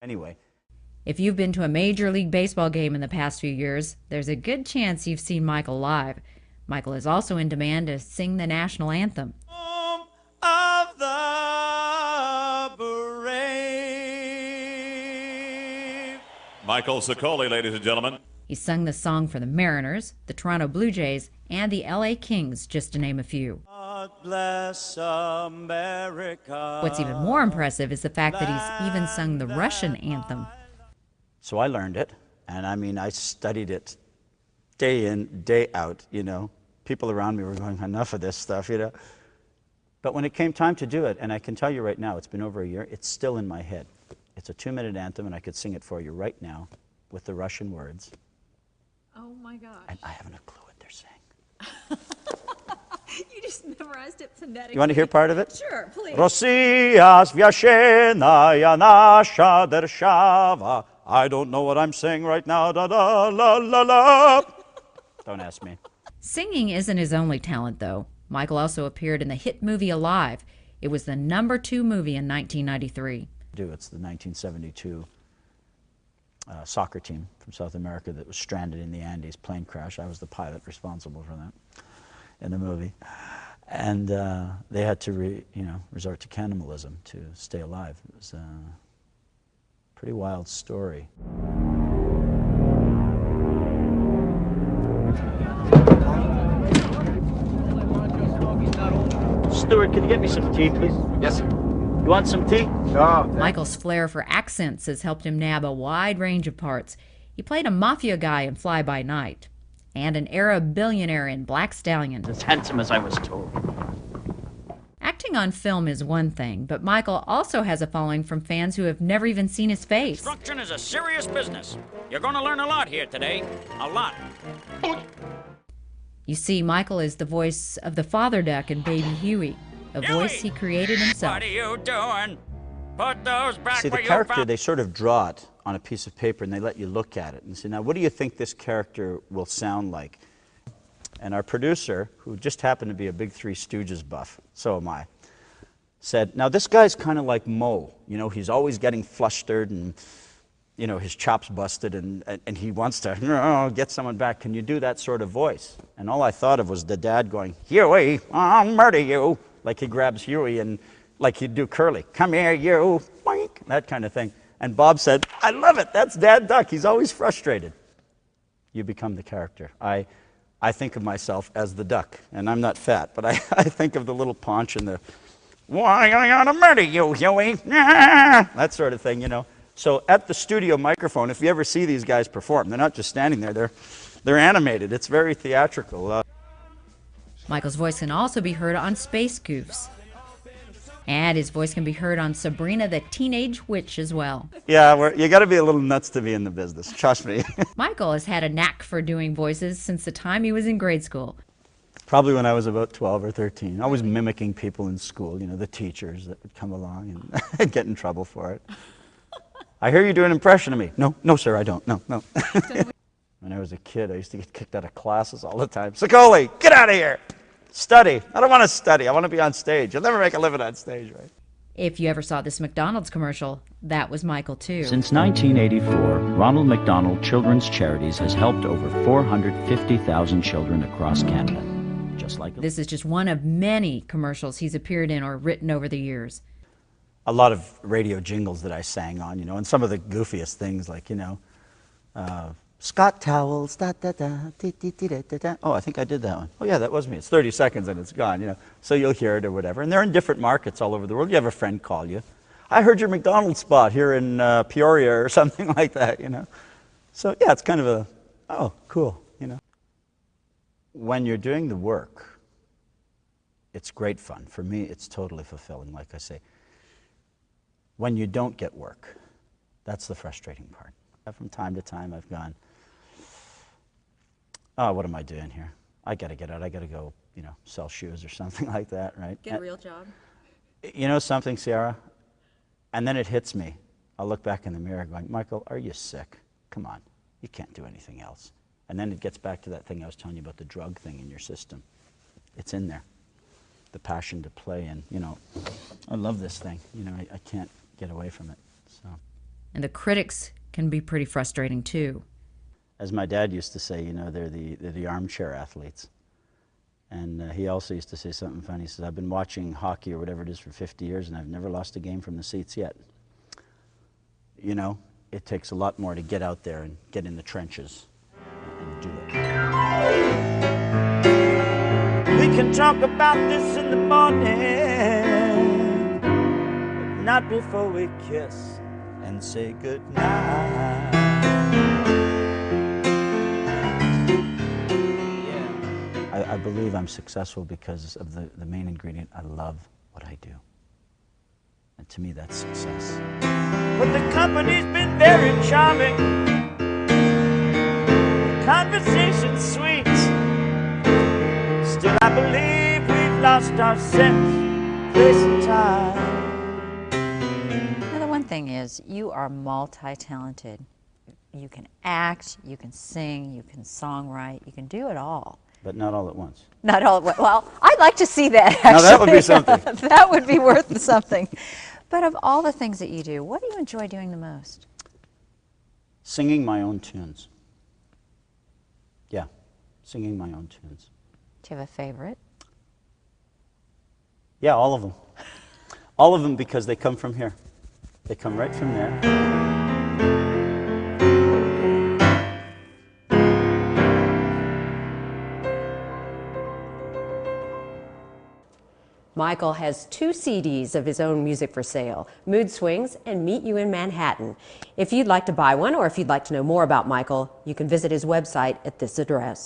Anyway. If you've been to a Major League Baseball game in the past few years, there's a good chance you've seen Michael live. Michael is also in demand to sing the national anthem. Of the brave. Michael Sicoli, ladies and gentlemen. He sung the song for the Mariners, the Toronto Blue Jays, and the LA Kings, just to name a few. God bless America. What's even more impressive is the fact that he's even sung the Russian anthem. So I learned it, and I mean, I studied it day in, day out, you know. People around me were going, enough of this stuff, you know. But when it came time to do it, and I can tell you right now, it's been over a year, it's still in my head. It's a 2-minute anthem, and I could sing it for you right now with the Russian words. Oh my gosh. And I haven't a clue what they're saying. You just memorized it phonetically. You want to hear part of it? Sure, please. Россия священная наша держава. I don't know what I'm saying right now. Da da la la la. Don't ask me. Singing isn't his only talent, though. Michael also appeared in the hit movie Alive. It was the #2 movie in 1993. It's the 1972 soccer team from South America that was stranded in the Andes, plane crash. I was the pilot responsible for that in the movie. And they had to resort to cannibalism to stay alive. It was a pretty wild story. Stuart, can you get me some tea, please? Yes, sir. You want some tea? No. Michael's flair for accents has helped him nab a wide range of parts. He played a mafia guy in Fly By Night and an Arab billionaire in Black Stallion. As handsome as I was told. Acting on film is one thing, but Michael also has a following from fans who have never even seen his face. Construction is a serious business. You're going to learn a lot here today. A lot. You see, Michael is the voice of the father duck in Baby Huey, a voice he created himself. What are you doing? Put those back See, the where you character, found. they sort of draw it on a piece of paper and they let you look at it and say, now, what do you think this character will sound like? And our producer, who just happened to be a big Three Stooges buff, so am I, said, now this guy's kind of like Moe. You know, he's always getting flustered and, you know, his chops busted and he wants to get someone back. Can you do that sort of voice? And all I thought of was the dad going, Huey, I'll murder you. Like he grabs Huey and like he'd do Curly. Come here, you. Boink. That kind of thing. And Bob said, I love it. That's Dad Duck. He's always frustrated. You become the character. I think of myself as the duck. And I'm not fat, but I think of the little paunch and the, why, I'm going to murder you, Huey. That sort of thing, you know. So at the studio microphone, if you ever see these guys perform, they're not just standing there. They're animated. It's very theatrical. Michael's voice can also be heard on Space Goofs. And his voice can be heard on Sabrina the Teenage Witch as well. Yeah, you got to be a little nuts to be in the business, trust me. Michael has had a knack for doing voices since the time he was in grade school. Probably when I was about 12 or 13. I was mimicking people in school, you know, the teachers that would come along and get in trouble for it. I hear you do an impression of me. No, sir, I don't. No. When I was a kid, I used to get kicked out of classes all the time. Sicoli, get out of here! Study. I don't want to study. I want to be on stage. You'll never make a living on stage, right? If you ever saw this McDonald's commercial, that was Michael too. Since 1984, Ronald McDonald Children's Charities has helped over 450,000 children across Canada. Just like this is just one of many commercials he's appeared in or written over the years. A lot of radio jingles that I sang on, you know, and some of the goofiest things like, you know, Scott Towels, da da da, da da da da da. Oh, I think I did that one. Oh yeah, that was me. It's 30 seconds and it's gone, you know. So you'll hear it or whatever. And they're in different markets all over the world. You have a friend call you. I heard your McDonald's spot here in Peoria or something like that, you know. So yeah, it's kind of a, oh, cool, you know. When you're doing the work, it's great fun. For me, it's totally fulfilling, like I say. When you don't get work, that's the frustrating part. From time to time, I've gone, oh, what am I doing here? I got to get out. I got to go, you know, sell shoes or something like that, right? Get a real job. You know something, Sierra? And then it hits me. I'll look back in the mirror going, Michael, are you sick? Come on. You can't do anything else. And then it gets back to that thing I was telling you about, the drug thing in your system. It's in there. The passion to play. And, you know, I love this thing. You know, I can't get away from it. So. And the critics can be pretty frustrating too. As my dad used to say, you know, they're the armchair athletes. And he also used to say something funny. He says, I've been watching hockey or whatever it is for 50 years and I've never lost a game from the seats yet. You know, it takes a lot more to get out there and get in the trenches and do it. We can talk about this in the morning, but not before we kiss and say goodnight. I believe I'm successful because of the main ingredient. I love what I do. And to me, that's success. But the company's been very charming. The conversation's sweet. Still, I believe we've lost our sense, place and time. Now, the one thing is, you are multi-talented. You can act, you can sing, you can songwrite, you can do it all. But not all at once. Not all. Well, I'd like to see that, actually. Now that would be something. That would be worth something. But of all the things that you do, what do you enjoy doing the most? Singing my own tunes. Yeah, singing my own tunes. Do you have a favorite? Yeah, all of them. All of them because they come from here. They come right from there. Michael has 2 CDs of his own music for sale, Mood Swings and Meet You in Manhattan. If you'd like to buy one or if you'd like to know more about Michael, you can visit his website at this address.